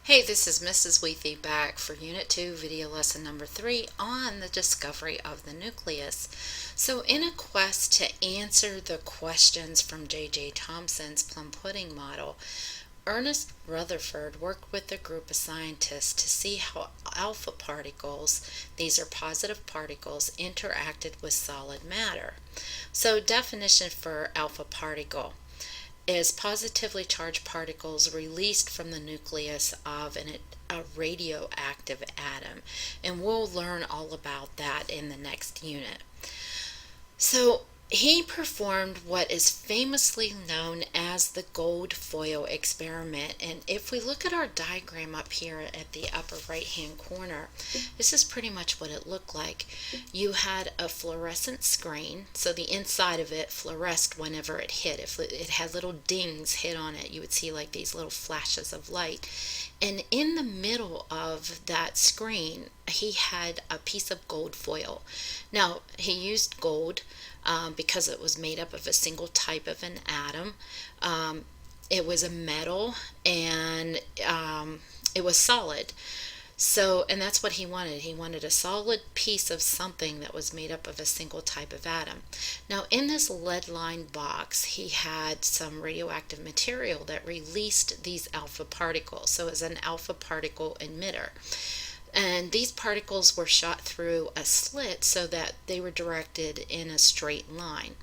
Hey, this is Mrs. Weethy back for Unit 2, video lesson number 3 on the discovery of the nucleus. So in a quest to answer the questions from J.J. Thomson's plum pudding model, Ernest Rutherford worked with a group of scientists to see how alpha particles, these are positive particles, interacted with solid matter. So definition for alpha particle is positively charged particles released from the nucleus of a radioactive atom. And we'll learn all about that in the next unit. So he performed what is famously known as the gold foil experiment. And if we look at our diagram up here at the upper right hand corner, this is pretty much what it looked like. You had a fluorescent screen, so the inside of it fluoresced whenever it hit. If it had little dings hit on it, you would see like these little flashes of light. And in the middle of that screen, he had a piece of gold foil. Now, he used gold because it was made up of a single type of an atom. It was a metal, and it was solid. So, and that's what he wanted. He wanted a solid piece of something that was made up of a single type of atom. Now, in this lead-lined box, he had some radioactive material that released these alpha particles. So it was an alpha particle emitter. And these particles were shot through a slit so that they were directed in a straight line.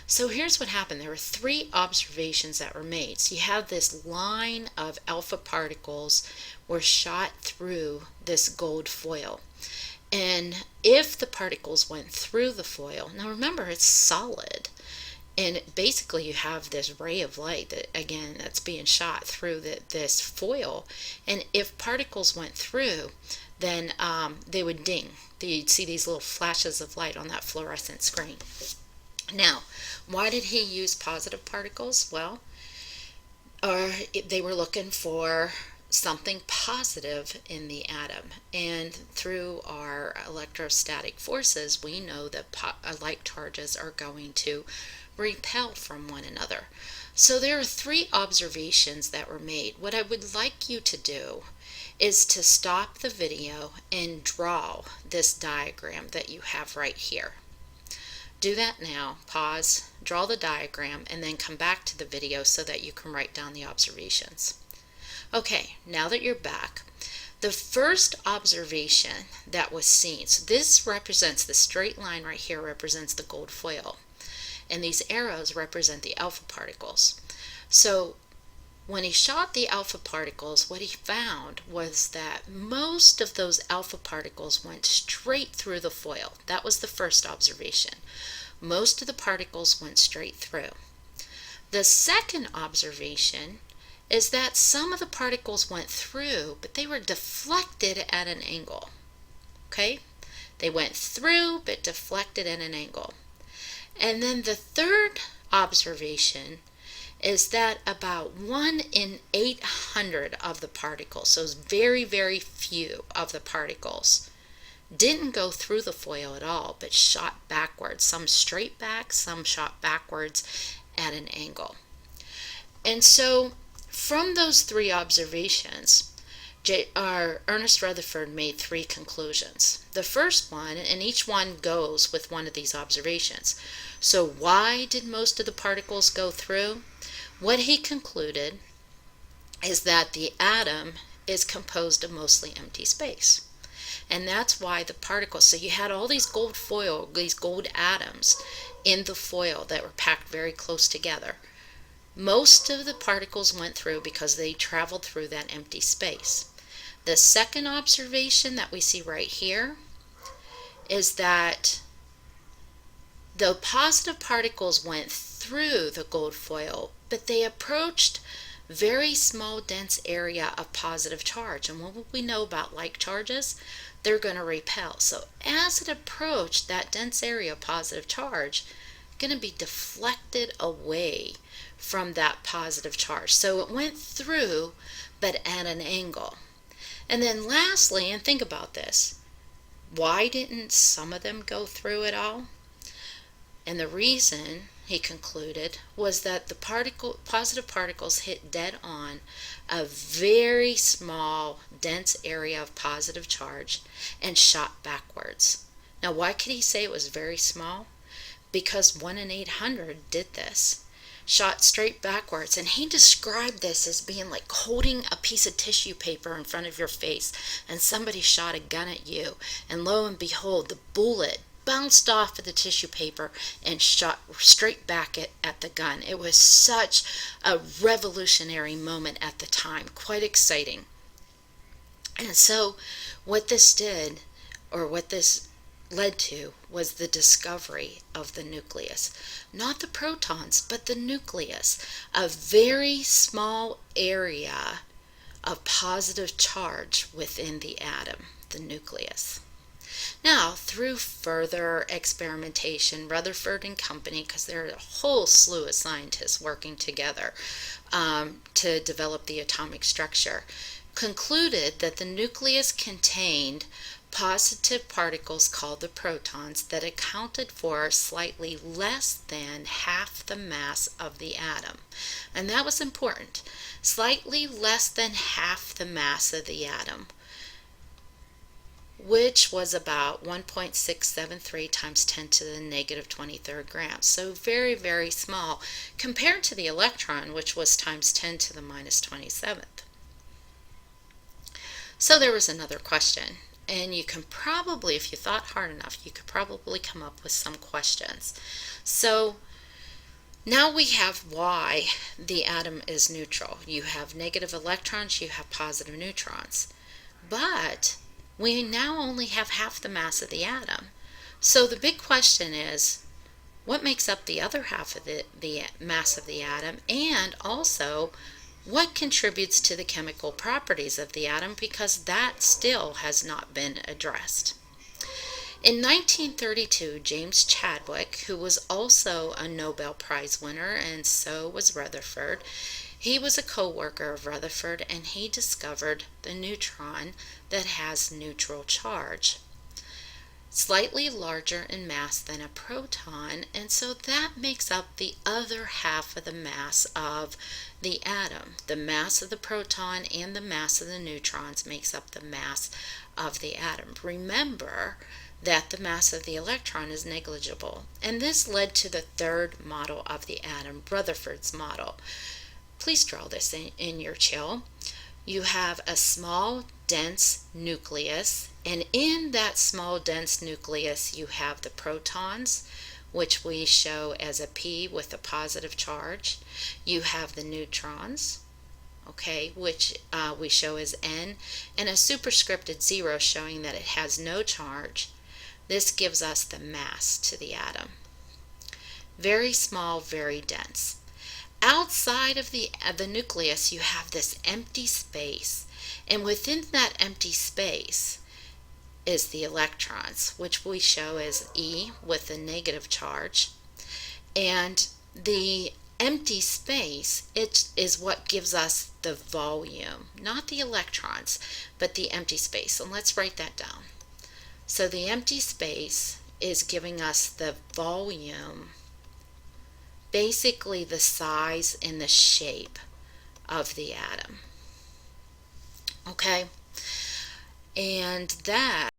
So here's what happened. There were 3 observations that were made. So you have this line of alpha particles were shot through this gold foil. And if the particles went through the foil, now remember it's solid, and basically you have this ray of light that, again, that's being shot through this foil, and if particles went through, then they would ding. You'd see these little flashes of light on that fluorescent screen. Now, why did he use positive particles? Well, they were looking for something positive in the atom. And through our electrostatic forces, we know that like charges are going to repel from one another. So there are 3 observations that were made. What I would like you to do is to stop the video and draw this diagram that you have right here. Do that now, pause, draw the diagram, and then come back to the video so that you can write down the observations. Okay, now that you're back, the first observation that was seen, so this represents, the straight line right here represents the gold foil, and these arrows represent the alpha particles. So when he shot the alpha particles, what he found was that most of those alpha particles went straight through the foil. That was the first observation. Most of the particles went straight through. The second observation is that some of the particles went through, but they were deflected at an angle. Okay? They went through, but deflected at an angle. And then the third observation is that about 1 in 800 of the particles, so it's very, very few of the particles, didn't go through the foil at all, but shot backwards. Some straight back, some shot backwards at an angle. And so from those 3 observations, Ernest Rutherford made 3 conclusions. The first one, and each one goes with one of these observations. So why did most of the particles go through? What he concluded is that the atom is composed of mostly empty space. And that's why the particles, so you had all these gold foil, these gold atoms in the foil that were packed very close together. Most of the particles went through because they traveled through that empty space. The second observation that we see right here is that the positive particles went through the gold foil, but they approached very small dense area of positive charge. And what we know about like charges, they're going to repel. So as it approached that dense area of positive charge, going to be deflected away from that positive charge. So it went through, but at an angle. And then lastly, and think about this, why didn't some of them go through at all? And the reason he concluded, was that the positive particles hit dead on a very small, dense area of positive charge and shot backwards. Now, why could he say it was very small? Because 1 in 800 did this. Shot straight backwards, and he described this as being like holding a piece of tissue paper in front of your face and somebody shot a gun at you, and lo and behold, the bullet bounced off of the tissue paper and shot straight back at the gun. It was such a revolutionary moment at the time, quite exciting. And so what this did, or what this led to, was the discovery of the nucleus. Not the protons, but the nucleus, a very small area of positive charge within the atom, the nucleus. Now, through further experimentation, Rutherford and company, because there are a whole slew of scientists working together to develop the atomic structure, concluded that the nucleus contained positive particles called the protons that accounted for slightly less than half the mass of the atom. And that was important. Slightly less than half the mass of the atom, which was about 1.673 times 10 to the negative 23rd grams. So very, very small compared to the electron, which was times 10 to the minus 27th. So there was another question. And you can probably, if you thought hard enough, you could probably come up with some questions. So now we have why the atom is neutral. You have negative electrons, you have positive neutrons. But we now only have half the mass of the atom. So the big question is, what makes up the other half of the mass of the atom? And also, what contributes to the chemical properties of the atom, because that still has not been addressed. In 1932, James Chadwick, who was also a Nobel Prize winner, and so was Rutherford, he was a co-worker of Rutherford, and he discovered the neutron that has neutral charge. Slightly larger in mass than a proton, and so that makes up the other half of the mass of the atom. The mass of the proton and the mass of the neutrons makes up the mass of the atom. Remember that the mass of the electron is negligible, and this led to the third model of the atom, Rutherford's model. Please draw this in your chill. You have a small, dense nucleus, and in that small, dense nucleus you have the protons, which we show as a P with a positive charge. You have the neutrons, okay, which we show as N, and a superscripted 0 showing that it has no charge. This gives us the mass to the atom. Very small, very dense. Outside of the nucleus, you have this empty space, and within that empty space is the electrons, which we show as E with a negative charge. And the empty space, it is what gives us the volume, not the electrons, but the empty space. And let's write that down. So the empty space is giving us the volume, basically the size and the shape of the atom. Okay? And that